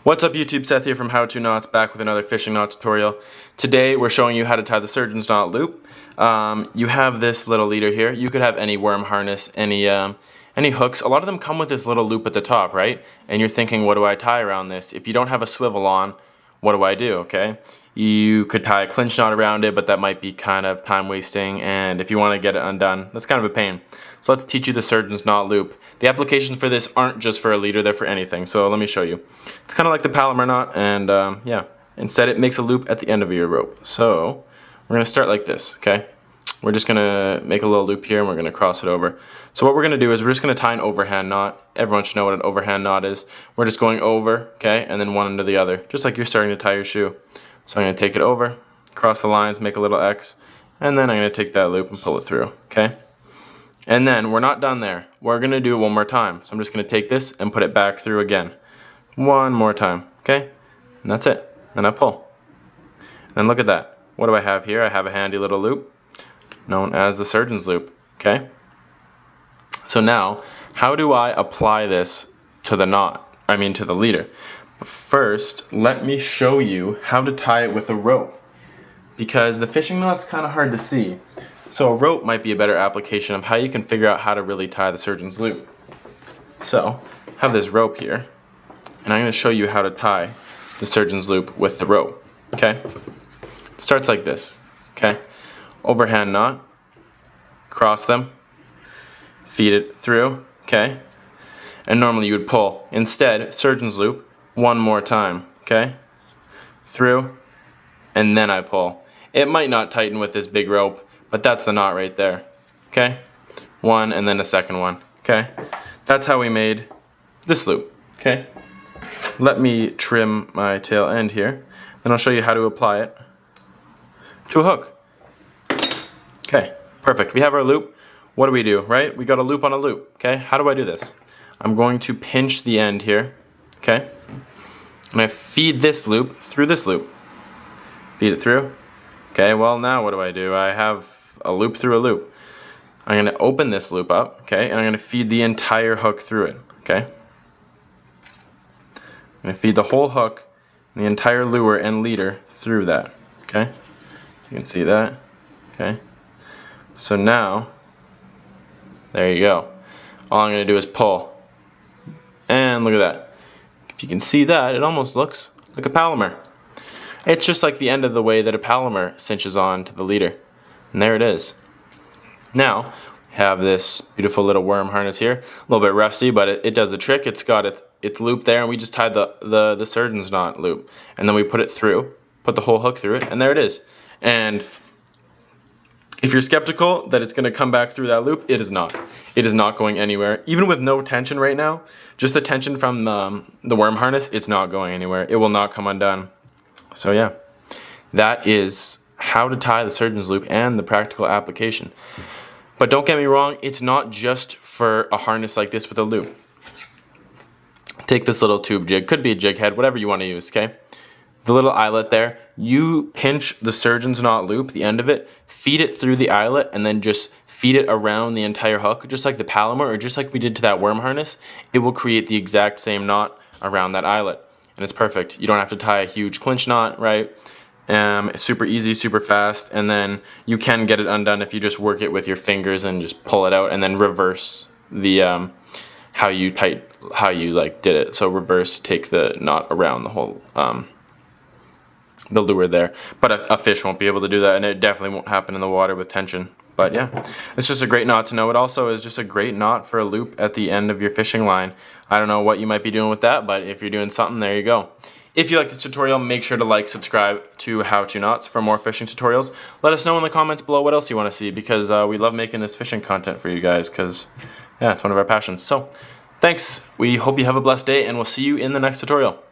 What's up YouTube, Seth here from How To Knots, back with another fishing knot tutorial. Today we're showing you how to tie the surgeon's knot loop. You have this little leader here. You could have any worm harness, any hooks. A lot of them come with this little loop at the top, right? And you're thinking, what do I tie around this? If you don't have a swivel on, what do I do, okay? You could tie a clinch knot around it, but that might be kind of time wasting, and if you want to get it undone, that's kind of a pain. So let's teach you the surgeon's knot loop. The applications for this aren't just for a leader, they're for anything, so let me show you. It's kind of like the Palomar knot, and yeah, instead it makes a loop at the end of your rope. So we're going to start like this, okay? We're just going to make a little loop here and we're going to cross it over. So what we're going to do is we're just going to tie an overhand knot. Everyone should know what an overhand knot is. We're just going over, okay, and then one under the other, just like you're starting to tie your shoe. So I'm going to take it over, cross the lines, make a little X, and then I'm going to take that loop and pull it through, okay? And then we're not done there. We're going to do it one more time. So I'm just going to take this and put it back through again. One more time, okay? And that's it. Then I pull. And look at that. What do I have here? I have a handy little loop known as the surgeon's loop, okay? So now, how do I apply this to the knot? I mean to the leader. First, let me show you how to tie it with a rope, because the fishing knot's kind of hard to see. So a rope might be a better application of how you can figure out how to really tie the surgeon's loop. So, I have this rope here, and I'm going to show you how to tie the surgeon's loop with the rope, okay? It starts like this, okay? Overhand knot, cross them, feed it through, okay? And normally you would pull. Instead, surgeon's loop, one more time, okay? Through, and then I pull. It might not tighten with this big rope, but that's the knot right there, okay? One and then a second one, okay? That's how we made this loop, okay? Let me trim my tail end here, then I'll show you how to apply it to a hook. Okay, perfect. We have our loop. What do we do, right? We got a loop on a loop, okay? How do I do this? I'm going to pinch the end here, okay? And I feed this loop through this loop. Feed it through. Okay, well now what do? I have a loop through a loop. I'm going to open this loop up, okay? And I'm going to feed the entire hook through it, okay? I'm going to feed the whole hook, and the entire lure and leader through that, okay? You can see that, okay? So now, there you go. All I'm going to do is pull. And look at that. If you can see that, it almost looks like a Palomar. It's just like the end of the way that a Palomar cinches on to the leader. And there it is. Now, we have this beautiful little worm harness here. A little bit rusty, but it does the trick. It's got its loop there, and we just tied the surgeon's knot loop. And then we put it through, put the whole hook through it, and there it is. And if you're skeptical that it's going to come back through that loop, it is not. It is not going anywhere. Even with no tension right now, just the tension from the worm harness, it's not going anywhere. It will not come undone. So yeah, that is how to tie the surgeon's loop and the practical application. But don't get me wrong, it's not just for a harness like this with a loop. Take this little tube jig, could be a jig head, whatever you want to use, okay? The little eyelet there, you pinch the surgeon's knot loop, the end of it, feed it through the eyelet, and then just feed it around the entire hook, just like the Palomar, or just like we did to that worm harness. It will create the exact same knot around that eyelet, and it's perfect. You don't have to tie a huge clinch knot, right? It's super easy, super fast, and then you can get it undone if you just work it with your fingers and just pull it out, and then reverse the how you did it. So reverse, take the knot around the whole the lure there. But a fish won't be able to do that, and it definitely won't happen in the water with tension. But yeah, it's just a great knot to know. It also is just a great knot for a loop at the end of your fishing line. I don't know what you might be doing with that, but if you're doing something, there you go. If you like this tutorial, make sure to like, subscribe to How To Knots for more fishing tutorials. Let us know in the comments below what else you want to see, because we love making this fishing content for you guys, because yeah, it's one of our passions. So thanks. We hope you have a blessed day, and we'll see you in the next tutorial.